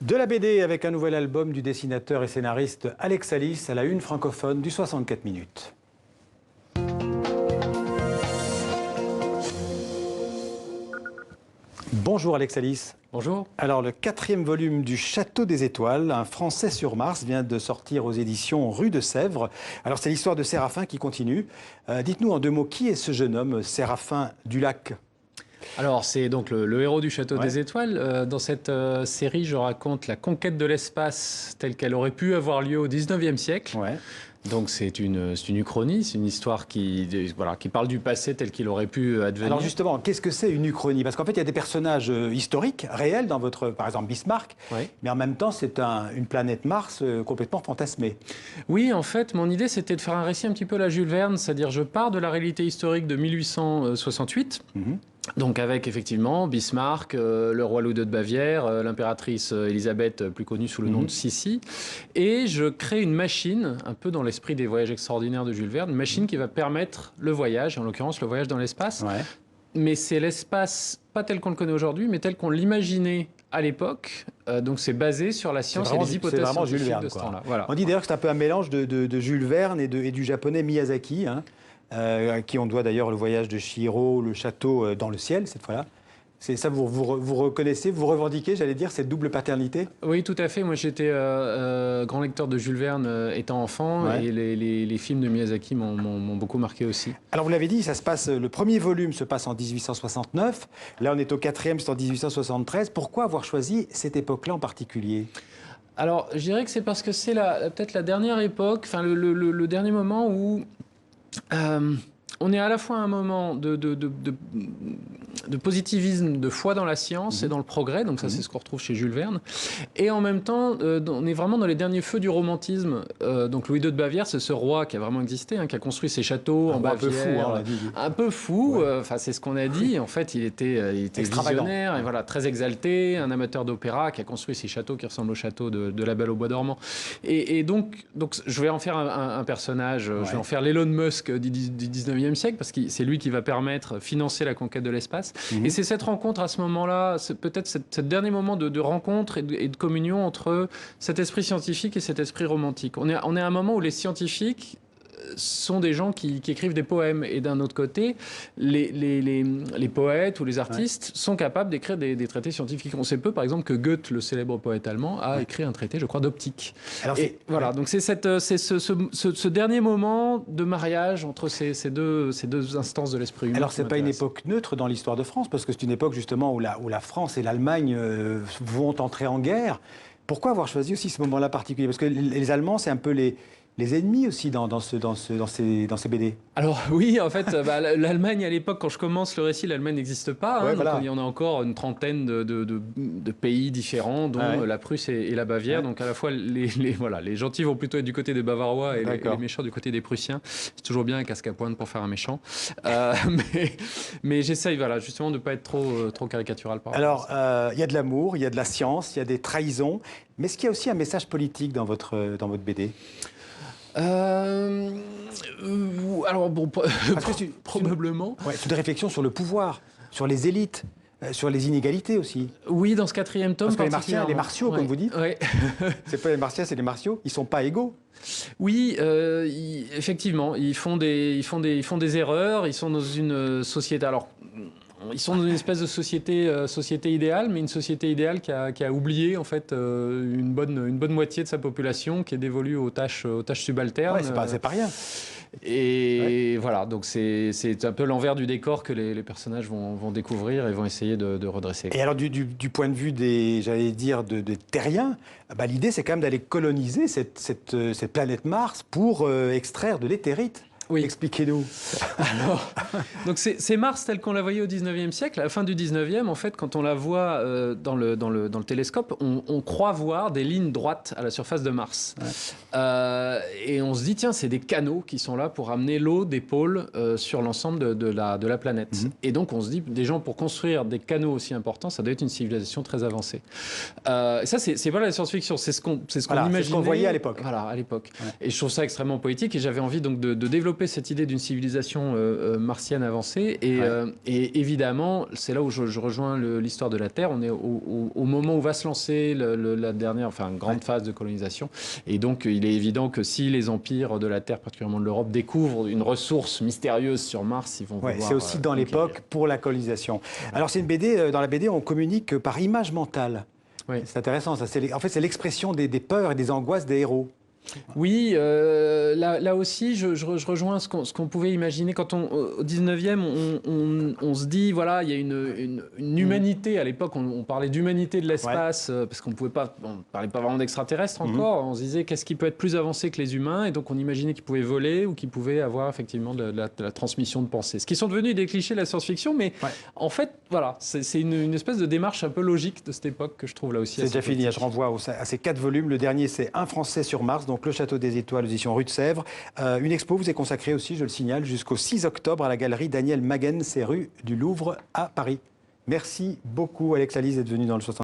De la BD avec un nouvel album du dessinateur et scénariste Alex Alice à la une francophone du 64 minutes. Bonjour Alex Alice. Bonjour. Alors le 4e volume du Château des Étoiles, un Français sur Mars, vient de sortir aux éditions Rue de Sèvres. Alors c'est l'histoire de Séraphin qui continue. Dites-nous en 2 mots, qui est ce jeune homme, Séraphin Dulac ? Alors, c'est donc le héros du Château des Étoiles. Dans cette série, je raconte la conquête de l'espace telle qu'elle aurait pu avoir lieu au 19e siècle. Donc, c'est une uchronie, c'est une histoire qui parle du passé tel qu'il aurait pu advenir. Alors justement, qu'est-ce que c'est une uchronie? Parce qu'en fait, il y a des personnages historiques, réels, dans votre, par exemple, Bismarck, mais en même temps, c'est une planète Mars complètement fantasmée. Oui, en fait, mon idée, c'était de faire un récit un petit peu à la Jules Verne, c'est-à-dire je pars de la réalité historique de 1868, donc avec effectivement Bismarck, le roi Louis II de Bavière, l'impératrice Élisabeth, plus connue sous le nom de Sissi, et je crée une machine, un peu dans l'esprit des voyages extraordinaires de Jules Verne, une machine qui va permettre le voyage, en l'occurrence le voyage dans l'espace. Mais c'est l'espace, pas tel qu'on le connaît aujourd'hui, mais tel qu'on l'imaginait à l'époque. Donc c'est basé sur la science et les hypothèses scientifiques de ce temps-là. Voilà. On dit d'ailleurs que c'est un peu un mélange de Jules Verne et du japonais Miyazaki, à qui on doit d'ailleurs le voyage de Chihiro, le château dans le ciel, cette fois-là. C'est ça, vous reconnaissez, vous revendiquez, j'allais dire, cette double paternité? Oui, tout à fait. Moi, j'étais grand lecteur de Jules Verne étant enfant, et les films de Miyazaki m'ont beaucoup marqué aussi. Alors, vous l'avez dit, le premier volume se passe en 1869. Là, on est au 4e, c'est en 1873. Pourquoi avoir choisi cette époque-là en particulier? Alors, je dirais que c'est parce que c'est peut-être la dernière époque, enfin, le dernier moment où... on est à la fois à un moment de positivisme, de foi dans la science et dans le progrès, donc ça c'est ce qu'on retrouve chez Jules Verne, et en même temps on est vraiment dans les derniers feux du romantisme. Donc Louis II de Bavière, c'est ce roi qui a vraiment existé, qui a construit ses châteaux en Bavière, un peu fou, enfin c'est ce qu'on a dit. En fait il était visionnaire, et voilà, très exalté, un amateur d'opéra qui a construit ces châteaux qui ressemblent au château de La Belle au Bois dormant, et donc je vais en faire un personnage, je vais en faire l'Elon Musk du 19e siècle, parce que c'est lui qui va permettre de financer la conquête de l'espace. Et c'est cette rencontre à ce moment-là, peut-être ce dernier moment de rencontre et de communion entre cet esprit scientifique et cet esprit romantique. On est à un moment où les scientifiques sont des gens qui écrivent des poèmes, et d'un autre côté, les poètes ou les artistes sont capables d'écrire des traités scientifiques. On sait peu, par exemple, que Goethe, le célèbre poète allemand, a écrit un traité, je crois, d'optique. Et voilà, donc c'est ce dernier moment de mariage entre ces deux instances de l'esprit humain. Alors c'est pas une époque neutre dans l'histoire de France, parce que c'est une époque justement où la France et l'Allemagne vont entrer en guerre. Pourquoi avoir choisi aussi ce moment-là particulier? Parce que les Allemands, c'est un peu les ennemis aussi dans ces BD. Alors oui, en fait, l'Allemagne à l'époque, quand je commence le récit, l'Allemagne n'existe pas. Donc il y en a encore une trentaine de pays différents, dont la Prusse et la Bavière. Donc à la fois, les gentils vont plutôt être du côté des Bavarois et les méchants du côté des Prussiens. C'est toujours bien un casque à pointe pour faire un méchant. Mais j'essaye, justement, de ne pas être trop caricatural par rapport à ça. Il y a de l'amour, il y a de la science, il y a des trahisons. Mais est-ce qu'il y a aussi un message politique dans votre BD? Alors bon, probablement. C'est une réflexion sur le pouvoir, sur les élites, sur les inégalités aussi. Oui, dans ce 4e tome. Parce que les martiaux, comme vous dites, c'est pas les martiens, c'est les martiaux. Ils sont pas égaux. Oui, effectivement, ils font des erreurs. Ils sont dans une société. Alors, ils sont dans une espèce de société idéale, mais une société idéale qui a oublié en fait une bonne moitié de sa population, qui est dévolue aux tâches subalternes. C'est pas rien. Et voilà, donc c'est un peu l'envers du décor que les personnages vont découvrir et vont essayer de redresser. Et alors du point de vue des terriens, l'idée c'est quand même d'aller coloniser cette planète Mars pour extraire de l'éthérite. Oui. Expliquez-nous. Alors, donc c'est Mars telle qu'on la voyait au 19e siècle. À la fin du 19e, en fait, quand on la voit dans le télescope, on croit voir des lignes droites à la surface de Mars. Et on se dit, tiens, c'est des canaux qui sont là pour amener l'eau des pôles sur l'ensemble de la planète. Et donc, on se dit, des gens, pour construire des canaux aussi importants, ça doit être une civilisation très avancée. Ça, c'est pas la science-fiction, c'est ce qu'on imaginait. C'est ce qu'on voyait à l'époque. Voilà, à l'époque. Et je trouve ça extrêmement poétique, et j'avais envie donc de développer développé cette idée d'une civilisation martienne avancée. Et évidemment, c'est là où je rejoins l'histoire de la Terre. On est au moment où va se lancer la dernière, grande phase de colonisation. Et donc, il est évident que si les empires de la Terre, particulièrement de l'Europe, découvrent une ressource mystérieuse sur Mars, ils vont vouloir... C'est aussi dans l'époque pour la colonisation. Alors, c'est une BD, dans la BD, on communique par image mentale. Oui. C'est intéressant, ça. En fait, c'est l'expression des peurs et des angoisses des héros. Oui, là aussi, je rejoins ce qu'on pouvait imaginer. Quand au 19e, on se dit, voilà, il y a une humanité. À l'époque, on parlait d'humanité de l'espace, parce qu'on ne parlait pas vraiment d'extraterrestres encore. On se disait, qu'est-ce qui peut être plus avancé que les humains? Et donc, on imaginait qu'ils pouvaient voler ou qu'ils pouvaient avoir effectivement de la transmission de pensée. Ce qui sont devenus des clichés de la science-fiction, mais en fait, voilà, c'est une espèce de démarche un peu logique de cette époque que je trouve là aussi. C'est déjà fini, je renvoie à ces 4 volumes. Le dernier, c'est Un Français sur Mars, donc Le Château des Étoiles, édition Rue de Sèvres. Une expo vous est consacrée aussi, je le signale, jusqu'au 6 octobre à la galerie Daniel Maguen, c'est rue du Louvre à Paris. Merci beaucoup, Alex Lalize, d'être venu dans le 60.